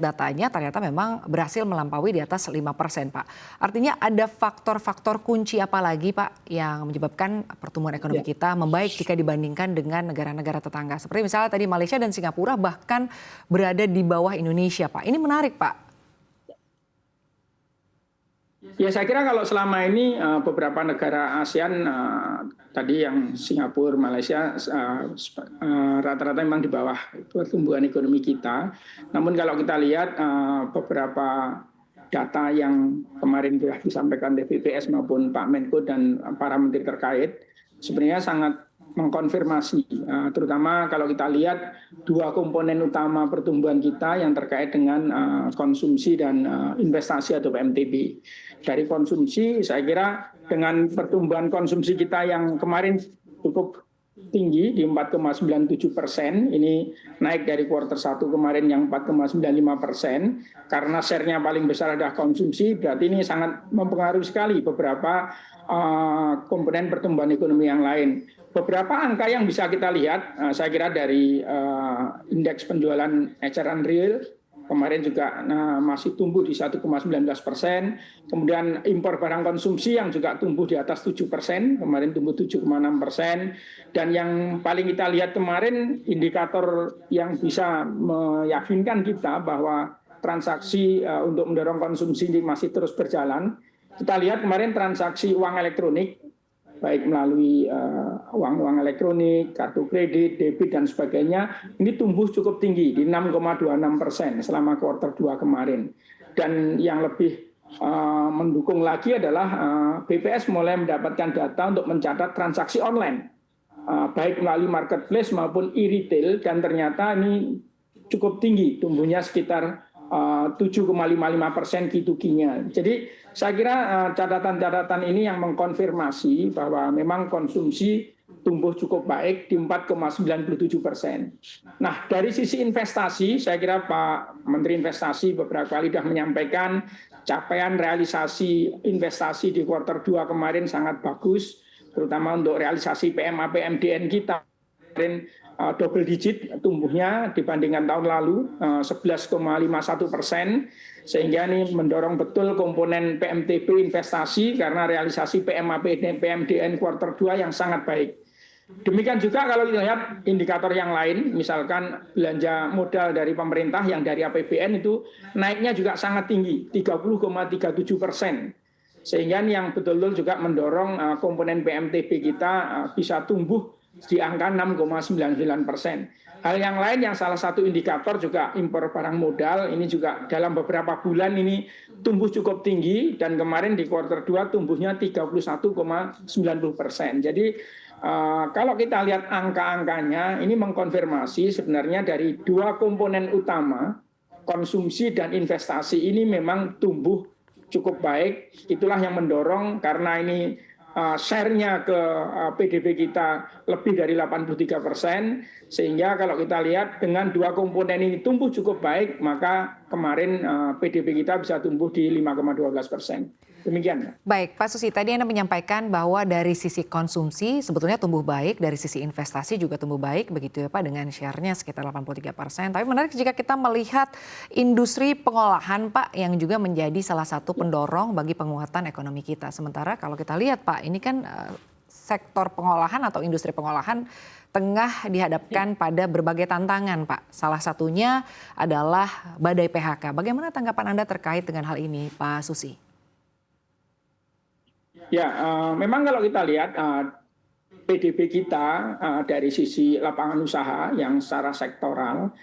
datanya ternyata memang berhasil melampaui di atas 5%, Pak. Artinya ada faktor-faktor kunci apa lagi, Pak, yang menyebabkan pertumbuhan ekonomi Ya, kita membaik jika dibandingkan dengan negara-negara tetangga. Seperti misalnya tadi Malaysia dan Singapura bahkan berada di bawah Indonesia, Pak. Ini menarik, Pak. ya saya kira kalau selama ini beberapa negara ASEAN tadi yang Singapura, Malaysia rata-rata memang di bawah pertumbuhan ekonomi kita. Namun kalau kita lihat beberapa data yang kemarin sudah disampaikan oleh BPS maupun Pak Menko dan para menteri terkait, sebenarnya sangat mengkonfirmasi, terutama kalau kita lihat dua komponen utama pertumbuhan kita yang terkait dengan konsumsi dan investasi atau PMTB. Dari konsumsi, saya kira dengan pertumbuhan konsumsi kita yang kemarin cukup tinggi di 4,97%, ini naik dari kuartal 1 kemarin yang 4,95%, karena share-nya paling besar adalah konsumsi, berarti ini sangat mempengaruhi sekali beberapa komponen pertumbuhan ekonomi yang lain. Beberapa angka yang bisa kita lihat, saya kira dari indeks penjualan eceran real, kemarin juga masih tumbuh di 1,19%. Kemudian impor barang konsumsi yang juga tumbuh di atas 7%, kemarin tumbuh 7,6%. Dan yang paling kita lihat kemarin, indikator yang bisa meyakinkan kita bahwa transaksi untuk mendorong konsumsi ini masih terus berjalan. Kita lihat kemarin transaksi uang elektronik, baik melalui uang elektronik, kartu kredit, debit, dan sebagainya, ini tumbuh cukup tinggi di 6,26% selama kuartal 2 kemarin. Dan yang lebih mendukung lagi adalah BPS mulai mendapatkan data untuk mencatat transaksi online, baik melalui marketplace maupun e-retail, dan ternyata ini cukup tinggi, tumbuhnya sekitar 7,55% Q2Q-nya. Jadi saya kira catatan-catatan ini yang mengkonfirmasi bahwa memang konsumsi tumbuh cukup baik di 4,97%. Nah, dari sisi investasi, saya kira Pak Menteri Investasi beberapa kali sudah menyampaikan capaian realisasi investasi di kuartal 2 kemarin sangat bagus, terutama untuk realisasi PMA PMDN kita. Kemarin double digit tumbuhnya dibandingkan tahun lalu, 11,51%, sehingga ini mendorong betul komponen PMTB investasi karena realisasi PMA PMDN kuartal 2 yang sangat baik. Demikian juga kalau kita lihat indikator yang lain, misalkan belanja modal dari pemerintah yang dari APBN itu naiknya juga sangat tinggi, 30,37%. Sehingga ini yang betul-betul juga mendorong komponen PMTB kita bisa tumbuh di angka 6,99%. Hal yang lain yang salah satu indikator juga impor barang modal, ini juga dalam beberapa bulan ini tumbuh cukup tinggi, dan kemarin di kuartal 2 tumbuhnya 31,90%. Jadi kalau kita lihat angka-angkanya, ini mengkonfirmasi sebenarnya dari dua komponen utama, konsumsi dan investasi, ini memang tumbuh cukup baik. Itulah yang mendorong, karena ini share-nya ke PDB kita lebih dari 83%, sehingga kalau kita lihat dengan dua komponen ini tumbuh cukup baik, maka kemarin PDB kita bisa tumbuh di 5,12%. Demikian. Baik, Pak Susi, tadi Anda menyampaikan bahwa dari sisi konsumsi sebetulnya tumbuh baik, dari sisi investasi juga tumbuh baik, begitu ya Pak, dengan share-nya sekitar 83%. Tapi menarik jika kita melihat industri pengolahan, Pak, yang juga menjadi salah satu pendorong bagi penguatan ekonomi kita. Sementara kalau kita lihat, Pak, ini kan sektor pengolahan atau industri pengolahan tengah dihadapkan pada berbagai tantangan, Pak. Salah satunya adalah badai PHK. Bagaimana tanggapan Anda terkait dengan hal ini, Pak Susi? Ya, memang kalau kita lihat PDB kita dari sisi lapangan usaha yang secara sektoral,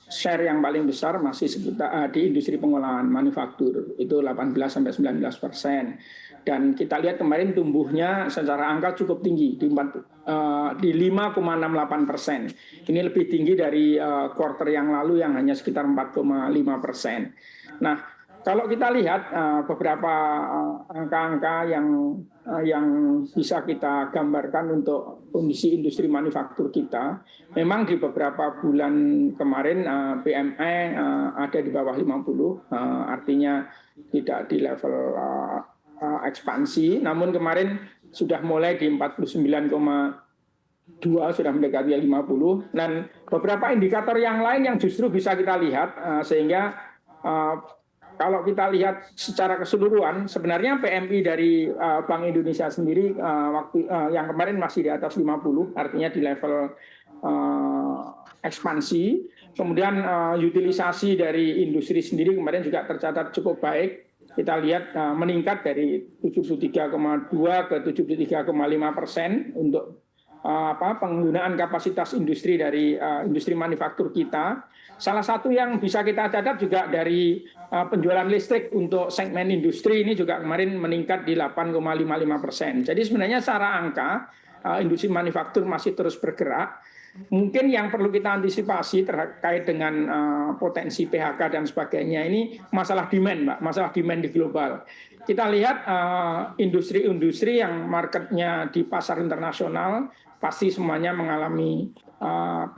share yang paling besar masih sekitar di industri pengolahan manufaktur, itu 18-19%. Dan kita lihat kemarin tumbuhnya secara angka cukup tinggi di 5,68%. Ini lebih tinggi dari kuartal yang lalu yang hanya sekitar 4,5%. Nah, kalau kita lihat beberapa angka-angka yang bisa kita gambarkan untuk kondisi industri manufaktur kita, memang di beberapa bulan kemarin PMI ada di bawah 50, artinya tidak di level ekspansi, namun kemarin sudah mulai di 49,2 dua sudah mendekati 50 dan beberapa indikator yang lain yang justru bisa kita lihat sehingga kalau kita lihat secara keseluruhan sebenarnya PMI dari Bank Indonesia sendiri waktu yang kemarin masih di atas 50 artinya di level ekspansi. Kemudian utilisasi dari industri sendiri kemarin juga tercatat cukup baik. Kita lihat meningkat dari 73,2 ke 73,5% untuk penggunaan kapasitas industri dari industri manufaktur kita. Salah satu yang bisa kita catat juga dari penjualan listrik untuk segmen industri ini juga kemarin meningkat di 8,55%. Jadi sebenarnya secara angka industri manufaktur masih terus bergerak. Mungkin yang perlu kita antisipasi terkait dengan potensi PHK dan sebagainya ini masalah demand, Mbak, masalah demand di global. Kita lihat industri-industri yang marketnya di pasar internasional pasti semuanya mengalami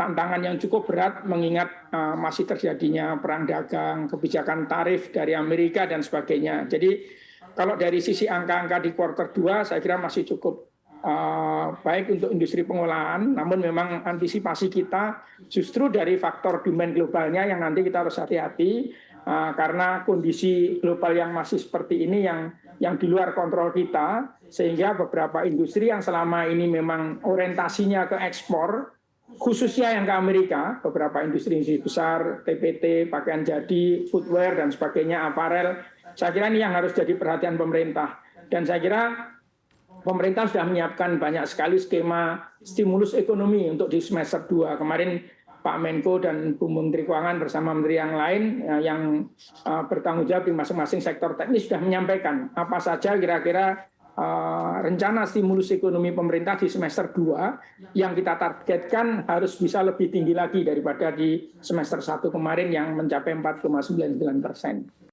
tantangan yang cukup berat mengingat masih terjadinya perang dagang, kebijakan tarif dari Amerika dan sebagainya. Jadi kalau dari sisi angka-angka di kuartal 2 saya kira masih cukup baik untuk industri pengolahan, namun memang antisipasi kita justru dari faktor demand globalnya yang nanti kita harus hati-hati karena kondisi global yang masih seperti ini yang di luar kontrol kita, sehingga beberapa industri yang selama ini memang orientasinya ke ekspor, khususnya yang ke Amerika, beberapa industri besar, TPT, pakaian jadi, footwear dan sebagainya, aparel, saya kira ini yang harus jadi perhatian pemerintah. Dan saya kira pemerintah sudah menyiapkan banyak sekali skema stimulus ekonomi untuk di semester 2. Kemarin Pak Menko dan Bu Menteri Keuangan bersama menteri yang lain yang bertanggung jawab di masing-masing sektor teknis sudah menyampaikan apa saja kira-kira rencana stimulus ekonomi pemerintah di semester 2 yang kita targetkan harus bisa lebih tinggi lagi daripada di semester 1 kemarin yang mencapai 4,99%.